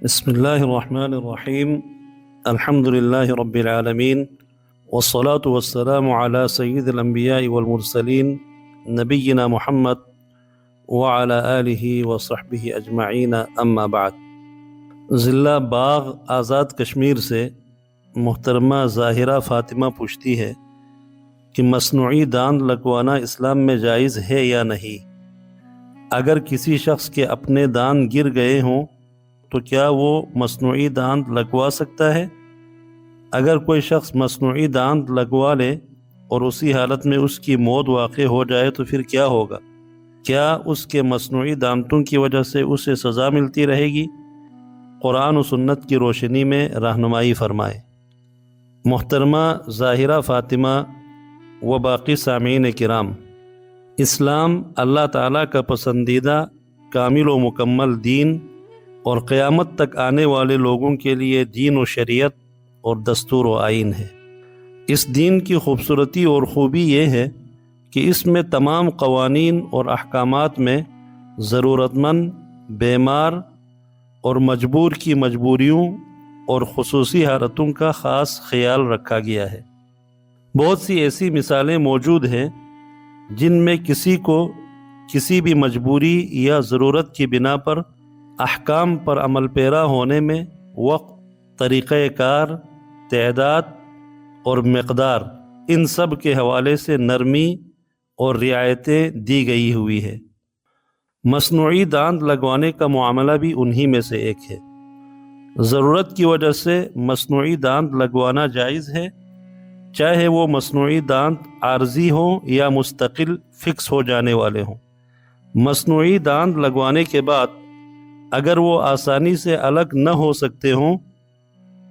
بسم الله الرحمن الرحيم. الحمد لله رب العالمين، والصلاة والسلام على سيد الأنبياء والمرسلين نبينا محمد وعلى آله وصحبه أجمعين، أما بعد۔ ضلع باغ آزاد کشمیر سے محترمہ ظاہرہ فاطمہ پوچھتی ہے کہ مصنوعی داند لگوانا اسلام میں جائز ہے یا نہیں؟ اگر کسی شخص کے اپنے داند گر گئے ہوں تو کیا وہ مصنوعی داند لگوا سکتا ہے؟ اگر کوئی شخص مصنوعی داند لگوا لے اور اسی حالت میں اس کی موت واقع ہو جائے تو پھر کیا ہوگا؟ کیا اس کے مصنوعی دانتوں کی وجہ سے اسے سزا ملتی رہے گی؟ قرآن و سنت کی روشنی میں رہنمائی فرمائے۔ محترمہ ظاہرہ فاطمہ و باقی سامعین کرام، اسلام اللہ تعالیٰ کا پسندیدہ کامل و مکمل دین اور قیامت تک آنے والے لوگوں کے لیے دین و شریعت اور دستور و آئین ہے۔ اس دین کی خوبصورتی اور خوبی یہ ہے کہ اس میں تمام قوانین اور احکامات میں ضرورت مند، بیمار اور مجبور کی مجبوریوں اور خصوصی حالتوں کا خاص خیال رکھا گیا ہے۔ بہت سی ایسی مثالیں موجود ہیں جن میں کسی کو کسی بھی مجبوری یا ضرورت کی بنا پر احکام پر عمل پیرا ہونے میں وقت، طریقہ کار، تعداد اور مقدار، ان سب کے حوالے سے نرمی اور رعایتیں دی گئی ہوئی ہے۔ مصنوعی داند لگوانے کا معاملہ بھی انہی میں سے ایک ہے۔ ضرورت کی وجہ سے مصنوعی داند لگوانا جائز ہے، چاہے وہ مصنوعی داند عارضی ہوں یا مستقل فکس ہو جانے والے ہوں۔ مصنوعی داند لگوانے کے بعد اگر وہ آسانی سے الگ نہ ہو سکتے ہوں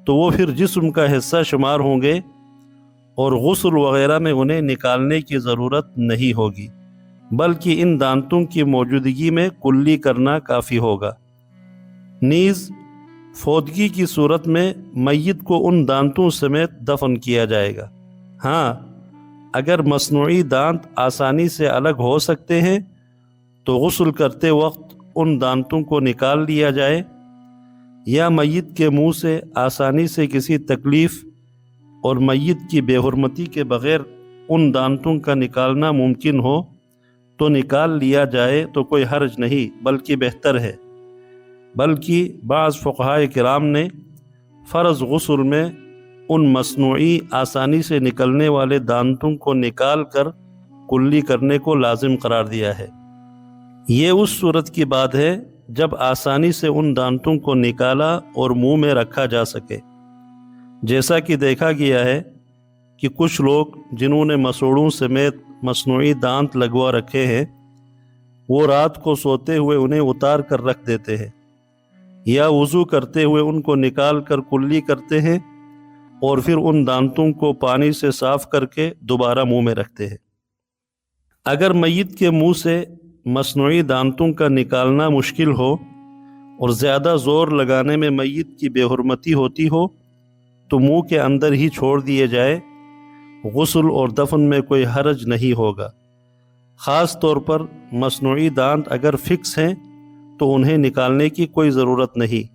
تو وہ پھر جسم کا حصہ شمار ہوں گے اور غسل وغیرہ میں انہیں نکالنے کی ضرورت نہیں ہوگی، بلکہ ان دانتوں کی موجودگی میں کلی کرنا کافی ہوگا۔ نیز فوتگی کی صورت میں میت کو ان دانتوں سمیت دفن کیا جائے گا۔ ہاں، اگر مصنوعی دانت آسانی سے الگ ہو سکتے ہیں تو غسل کرتے وقت ان دانتوں کو نکال لیا جائے، یا میت کے منہ سے آسانی سے کسی تکلیف اور میت کی بے حرمتی کے بغیر ان دانتوں کا نکالنا ممکن ہو تو نکال لیا جائے تو کوئی حرج نہیں، بلکہ بہتر ہے۔ بلکہ بعض فقہائے کرام نے فرض غسل میں ان مصنوعی آسانی سے نکلنے والے دانتوں کو نکال کر کلی کرنے کو لازم قرار دیا ہے۔ یہ اس صورت کی بات ہے جب آسانی سے ان دانتوں کو نکالا اور منہ میں رکھا جا سکے۔ جیسا کہ دیکھا گیا ہے کہ کچھ لوگ جنہوں نے مسوڑوں سمیت مصنوعی دانت لگوا رکھے ہیں، وہ رات کو سوتے ہوئے انہیں اتار کر رکھ دیتے ہیں، یا وضو کرتے ہوئے ان کو نکال کر کلی کرتے ہیں اور پھر ان دانتوں کو پانی سے صاف کر کے دوبارہ منہ میں رکھتے ہیں۔ اگر میت کے منہ سے مصنوعی دانتوں کا نکالنا مشکل ہو اور زیادہ زور لگانے میں میت کی بے حرمتی ہوتی ہو تو منہ کے اندر ہی چھوڑ دیے جائے، غسل اور دفن میں کوئی حرج نہیں ہوگا۔ خاص طور پر مصنوعی دانت اگر فکس ہیں تو انہیں نکالنے کی کوئی ضرورت نہیں،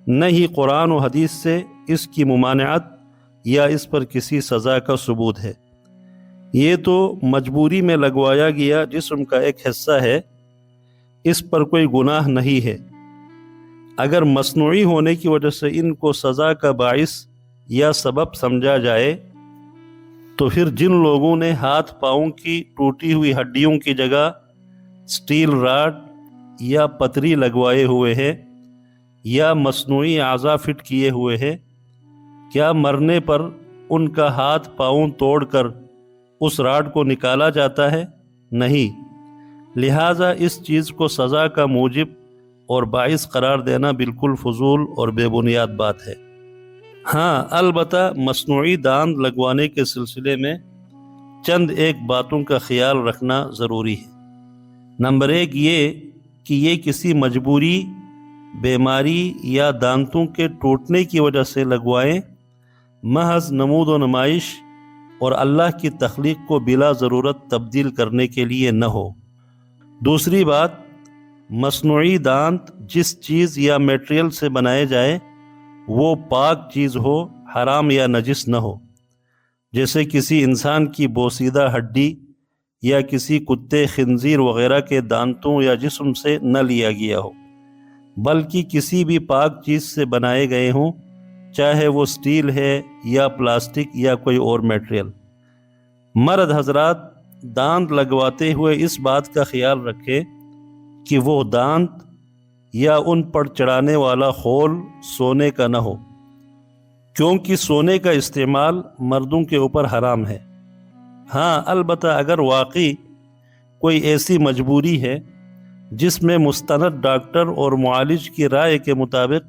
نہ ہی قرآن و حدیث سے اس کی ممانعت یا اس پر کسی سزا کا ثبوت ہے۔ یہ تو مجبوری میں لگوایا گیا جسم کا ایک حصہ ہے، اس پر کوئی گناہ نہیں ہے۔ اگر مصنوعی ہونے کی وجہ سے ان کو سزا کا باعث یا سبب سمجھا جائے تو پھر جن لوگوں نے ہاتھ پاؤں کی ٹوٹی ہوئی ہڈیوں کی جگہ سٹیل راڈ یا پتری لگوائے ہوئے ہیں یا مصنوعی اعضاء فٹ کیے ہوئے ہیں، کیا مرنے پر ان کا ہاتھ پاؤں توڑ کر اس راڈ کو نکالا جاتا ہے؟ نہیں۔ لہٰذا اس چیز کو سزا کا موجب اور باعث قرار دینا بالکل فضول اور بے بنیاد بات ہے۔ ہاں، البتہ مصنوعی داند لگوانے کے سلسلے میں چند ایک باتوں کا خیال رکھنا ضروری ہے۔ نمبر ایک یہ کہ یہ کسی مجبوری، بیماری یا دانتوں کے ٹوٹنے کی وجہ سے لگوائیں، محض نمود و نمائش اور اللہ کی تخلیق کو بلا ضرورت تبدیل کرنے کے لیے نہ ہو۔ دوسری بات، مصنوعی دانت جس چیز یا میٹریل سے بنائے جائے وہ پاک چیز ہو، حرام یا نجس نہ ہو، جیسے کسی انسان کی بوسیدہ ہڈی یا کسی کتے، خنزیر وغیرہ کے دانتوں یا جسم سے نہ لیا گیا ہو، بلکہ کسی بھی پاک چیز سے بنائے گئے ہوں، چاہے وہ سٹیل ہے یا پلاسٹک یا کوئی اور میٹریل۔ مرد حضرات دانت لگواتے ہوئے اس بات کا خیال رکھیں کہ وہ دانت یا ان پر چڑھانے والا خول سونے کا نہ ہو، کیونکہ سونے کا استعمال مردوں کے اوپر حرام ہے۔ ہاں البتہ اگر واقعی کوئی ایسی مجبوری ہے جس میں مستند ڈاکٹر اور معالج کی رائے کے مطابق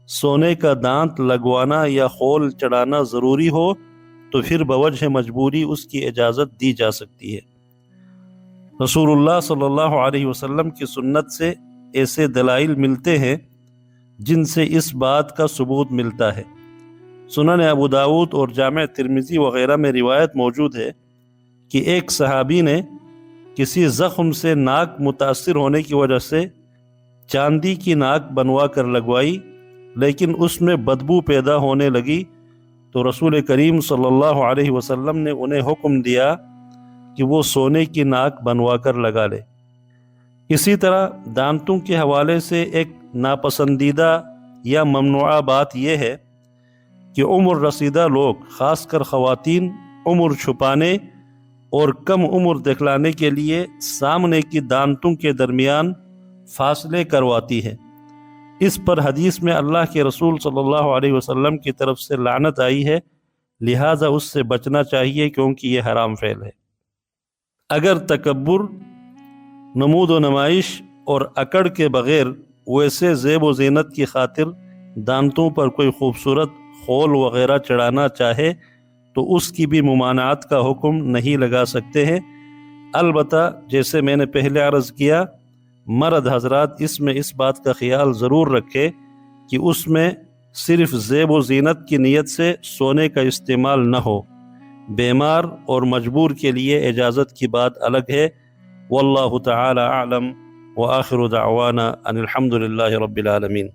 سونے کا دانت لگوانا یا خول چڑھانا ضروری ہو تو پھر بوجہ مجبوری اس کی اجازت دی جا سکتی ہے۔ رسول اللہ صلی اللہ علیہ وسلم کی سنت سے ایسے دلائل ملتے ہیں جن سے اس بات کا ثبوت ملتا ہے۔ سنن ابو داؤد اور جامع ترمذی وغیرہ میں روایت موجود ہے کہ ایک صحابی نے کسی زخم سے ناک متاثر ہونے کی وجہ سے چاندی کی ناک بنوا کر لگوائی، لیکن اس میں بدبو پیدا ہونے لگی تو رسول کریم صلی اللہ علیہ وسلم نے انہیں حکم دیا کہ وہ سونے کی ناک بنوا کر لگا لے۔ اسی طرح دانتوں کے حوالے سے ایک ناپسندیدہ یا ممنوعہ بات یہ ہے کہ عمر رسیدہ لوگ، خاص کر خواتین، عمر چھپانے اور کم عمر دکھلانے کے لیے سامنے کی دانتوں کے درمیان فاصلے کرواتی ہے۔ اس پر حدیث میں اللہ کے رسول صلی اللہ علیہ وسلم کی طرف سے لعنت آئی ہے، لہٰذا اس سے بچنا چاہیے کیونکہ یہ حرام فعل ہے۔ اگر تکبر، نمود و نمائش اور اکڑ کے بغیر ویسے زیب و زینت کی خاطر دانتوں پر کوئی خوبصورت خول وغیرہ چڑھانا چاہے تو اس کی بھی ممانعت کا حکم نہیں لگا سکتے ہیں۔ البتہ جیسے میں نے پہلے عرض کیا، مرد حضرات اس میں اس بات کا خیال ضرور رکھے کہ اس میں صرف زیب و زینت کی نیت سے سونے کا استعمال نہ ہو۔ بیمار اور مجبور کے لیے اجازت کی بات الگ ہے۔ واللہ تعالی اعلم وآخر دعوانا ان الحمد للہ رب العالمین۔